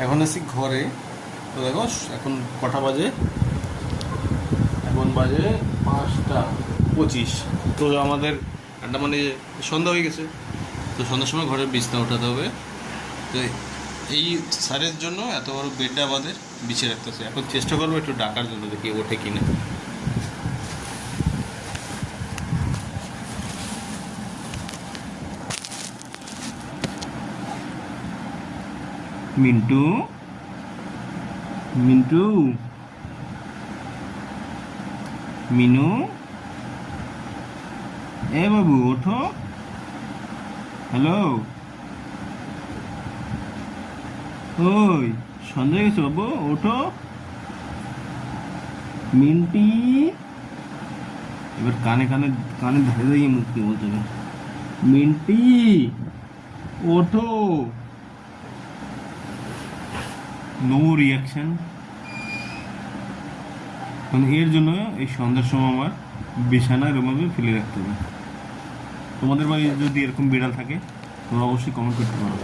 এখন আছি ঘরে। তো দেখো এখন কটা বাজে, এখন বাজে 5টা 25। তো আমাদের আড্ডা মানে সন্ধ্যা হয়ে গেছে। তো সন্ধ্যার সময় ঘরের বিছনা উঠাতে হবে। তো এই স্যারের জন্য এত বড় বেডটা আমাদের বিছিয়ে রাখতেছে। এখন চেষ্টা করবো একটু ডাকার জন্য, দেখি ওঠে কিনা। মিন্টু, মিন্টু, মিনু, এ বাবু ওঠো। হ্যালো, ওই সন্ধ্যা হয়ে গেছে বাবু, ওঠো। মিন্টি, এবার কানে কানে কানে ধরে দিয়ে মুখ দিয়ে বলতে হবে, মিন্টি ওঠো। No reaction. মানে এর জন্য এই সন্ধ্যার সময় আমার বিছানা এরকমভাবে ফেলে রাখতে হবে। তোমাদের বাড়ি যদি এরকম বিড়াল থাকে তোমরা অবশ্যই কমেন্ট করতে পারো।